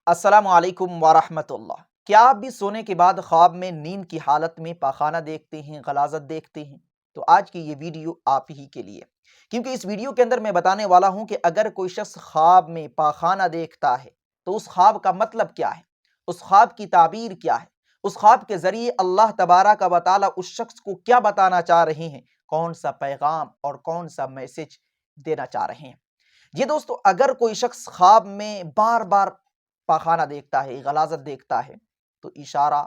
अस्सलामु अलैकुम वरहमतुल्लाह। क्या आप भी सोने के बाद ख्वाब में नींद की हालत में पाखाना देखते हैं, गलाजत देखते हैं? तो आज की ये वीडियो आप ही के लिए, क्योंकि इस वीडियो के अंदर मैं बताने वाला हूं कि अगर कोई शख्स ख्वाब में पाखाना देखता है तो उस ख्वाब का मतलब क्या है, उस ख्वाब की ताबीर क्या है, उस ख्वाब के जरिए अल्लाह तबारक व तआला उस शख्स को क्या बताना चाह रहे हैं, कौन सा पैगाम और कौन सा मैसेज देना चाह रहे हैं। ये दोस्तों, अगर कोई शख्स ख्वाब में बार बार पाखाना देखता है, गलाजत देखता है, तो इशारा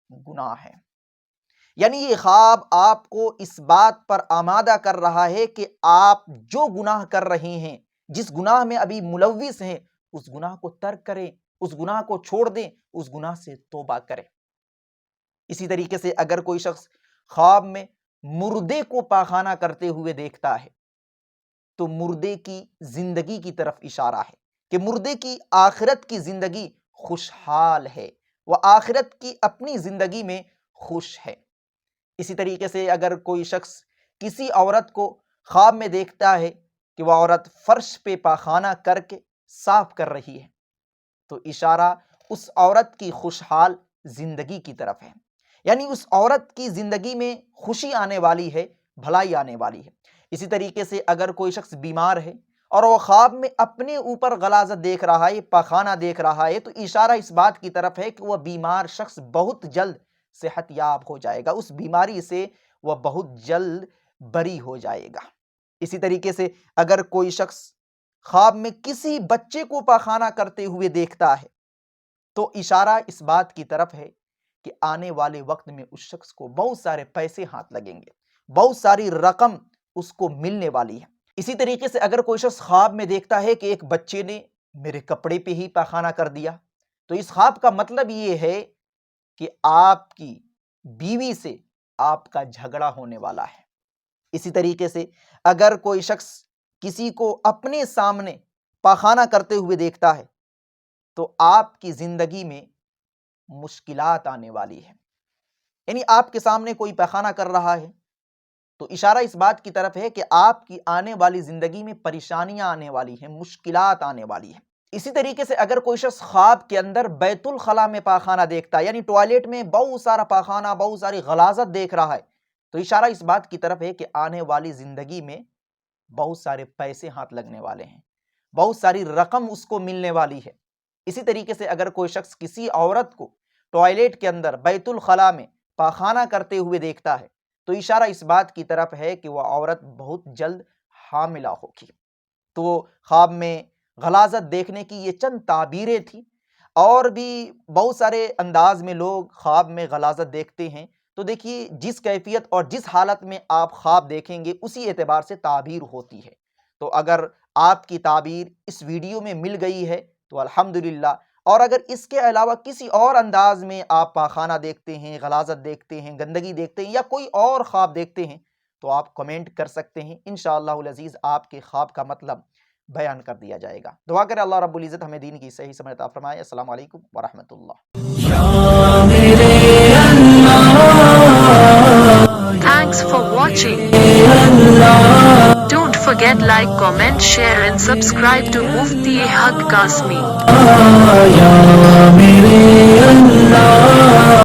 गुनाह है। यानी ये ख्वाब आपको इस बात पर आमादा कर रहा है कि आप जो गुनाह कर रहे हैं, जिस गुनाह में अभी मुलव्विस हैं, उस गुनाह को तर्क करें, उस गुनाह को छोड़ दें, उस गुनाह से तौबा करें। इसी तरीके से अगर कोई शख्स ख्वाब में मुर्दे को पाखाना करते हुए देखता है तो मुर्दे की जिंदगी की तरफ इशारा है कि मुर्दे की आखिरत की जिंदगी खुशहाल है, वह आखिरत की अपनी जिंदगी में खुश है। इसी तरीके से अगर कोई शख्स किसी औरत को ख्वाब में देखता है कि वह औरत फर्श पे पाखाना करके साफ कर रही है, तो इशारा उस औरत की खुशहाल जिंदगी की तरफ है। यानी उस औरत की जिंदगी में खुशी आने वाली है, भलाई आने वाली है। इसी तरीके से अगर कोई शख्स बीमार है और वो ख्वाब में अपने ऊपर गलाजत देख रहा है, पाखाना देख रहा है, तो इशारा इस बात की तरफ है कि वह बीमार शख्स बहुत जल्द सेहतयाब हो जाएगा, उस बीमारी से वह बहुत जल्द बरी हो जाएगा। इसी तरीके से अगर कोई शख्स ख्वाब में किसी बच्चे को पाखाना करते हुए देखता है तो इशारा इस बात की तरफ है कि आने वाले वक्त में उस शख्स को बहुत सारे पैसे हाथ लगेंगे, बहुत सारी रकम उसको मिलने वाली है। इसी तरीके से अगर कोई शख्स ख्वाब में देखता है कि एक बच्चे ने मेरे कपड़े पे ही पाखाना कर दिया, तो इस ख्वाब का मतलब ये है कि आपकी बीवी से आपका झगड़ा होने वाला है। इसी तरीके से अगर कोई शख्स किसी को अपने सामने पाखाना करते हुए देखता है तो आपकी जिंदगी में मुश्किलात आने वाली है। यानी आपके सामने कोई पाखाना कर रहा है तो इशारा इस बात की तरफ है कि आपकी आने वाली जिंदगी में परेशानियां आने वाली हैं, मुश्किलात आने वाली है। इसी तरीके से अगर कोई शख्स ख्वाब के अंदर बैतुल खला में पाखाना देखता है, यानी टॉयलेट में बहुत सारा पाखाना, बहुत सारी गलाजत देख रहा है, तो इशारा इस बात की तरफ है कि आने वाली जिंदगी में बहुत सारे पैसे हाथ लगने वाले हैं, बहुत सारी रकम उसको मिलने वाली है। इसी तरीके से अगर कोई शख्स किसी औरत को टॉयलेट के अंदर बैतुल खला में पाखाना करते हुए देखता है तो इशारा इस बात की तरफ है कि वह औरत बहुत जल्द हामिला होगी। तो ख्वाब में गलाजत देखने की ये चंद ताबीरें थी, और भी बहुत सारे अंदाज में लोग ख्वाब में गलाजत देखते हैं। तो देखिए, जिस कैफियत और जिस हालत में आप ख्वाब देखेंगे उसी एतबार से ताबीर होती है। तो अगर आपकी ताबीर इस वीडियो में मिल गई है तो अल्हम्दुलिल्लाह, और अगर इसके अलावा किसी और अंदाज में आप पाखाना देखते हैं, गलाजत देखते हैं, गंदगी देखते हैं या कोई और ख्वाब देखते हैं तो आप कमेंट कर सकते हैं। इंशाअल्लाहुल अज़ीज़ आपके ख्वाब का मतलब बयान कर दिया जाएगा। दुआ करें अल्लाह रब्बुल इज़्ज़त हमें दीन की सही समझ अता फरमाए। अस्सलामु अलैकुम व रहमतुल्लाह। Thanks for watching. Don't forget like, comment, share and subscribe to Mufti-e-Haq Kasmi.